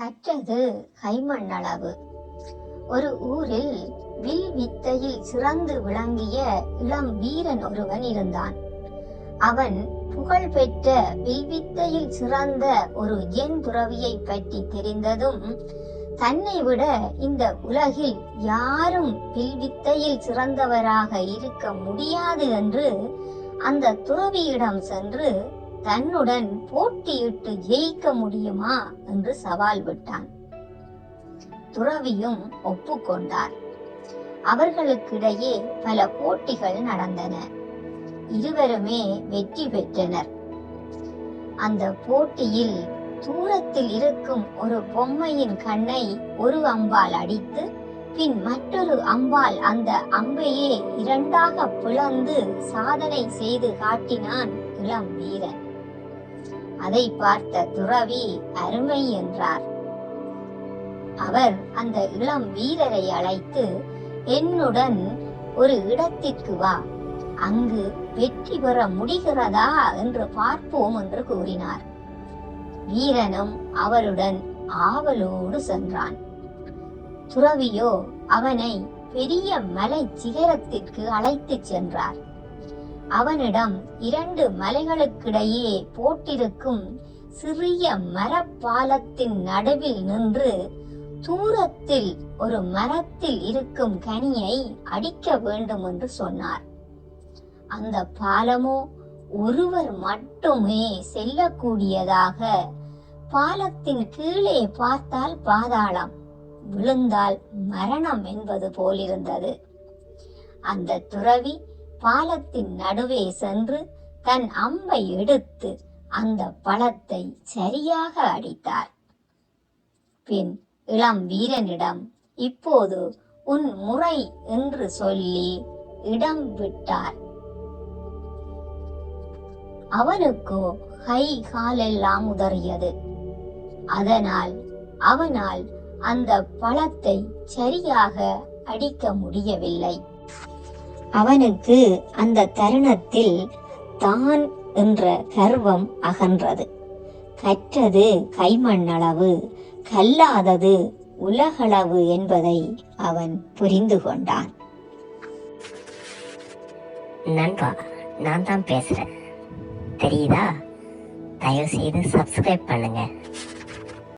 கற்றது கைமண்ணளவு. ஒரு ஊரில் வில் வித்தையில் சிறந்து விளங்கிய இளம் வீரன் ஒருவன் இருந்தான். அவன் புகழ்பெற்ற வில்வித்தையில் சிறந்த ஒரு எண் துறவியை பற்றி தெரிந்ததும், தன்னை விட இந்த உலகில் யாரும் வில்வித்தையில் சிறந்தவராக இருக்க முடியாது என்று அந்த துறவியிடம் சென்று தன்னுடன் போட்டியிட்டு ஜெயிக்க முடியுமா என்று சவால் விட்டான். துறவியும் ஒப்புக்கொண்டார். அவர்களுக்கிடையே பல போட்டிகள் நடந்தன. இருவருமே வெற்றி பெற்றனர். அந்த போட்டியில் தூரத்தில் இருக்கும் ஒரு பொம்மையின் கண்ணை ஒரு அம்பால் அடித்து, பின் மற்றொரு அம்பால் அந்த அம்பையே இரண்டாக பிளந்து சாதனை செய்து காட்டினான் இளம் வீரன். அதை பார்த்த துறவி அருமை என்றார். அவர் அந்த இளம் வீரரை அழைத்து, என்னுடன் ஒரு இடத்திற்கு வா, அங்கு வெற்றி பெற முடிகிறதா என்று பார்ப்போம் என்று கூறினார். வீரனும் அவருடன் ஆவலோடு சென்றான். துறவியோ அவனை பெரிய மலை சிகரத்திற்கு அழைத்து சென்றார். அவனிடம் 2 மலைகளுக்கிடையே போட்டிருக்கும் சிறிய மரப்பாலத்தின் நடுவில் நின்று தூரத்தில் ஒரு மரத்தில் இருக்கும் கனியை அடிக்க வேண்டும் என்று சொன்னார். அந்த பாலமோ ஒருவர் மட்டுமே செல்லக்கூடியதாக, பாலத்தின் கீழே பார்த்தால் பாதாளம், விழுந்தால் மரணம் என்பது போலிருந்தது. அந்த துறவி பாலத்தின் நடுவே சென்று தன் அம்பை எடுத்து அந்த பழத்தை சரியாக அடித்தார். பின் இளம் வீரனிடம், இப்போது உன் முறை என்று சொல்லி இடம் விட்டார். அவனுக்கோ கை காலெல்லாம் உதறியது. அதனால் அவனால் அந்த பழத்தை சரியாக அடிக்க முடியவில்லை. அவனுக்கு அந்த தருணத்தில் தான் என்ற கர்வம் அகன்றது. கற்றது கைமண்ணளவு, கல்லாதது உலகளவு என்பதை அவன் புரிந்து கொண்டான். நண்பா, நான் தான் பேசுறேன், தெரியுதா? தயவு செய்து சப்ஸ்கிரைப் பண்ணுங்க.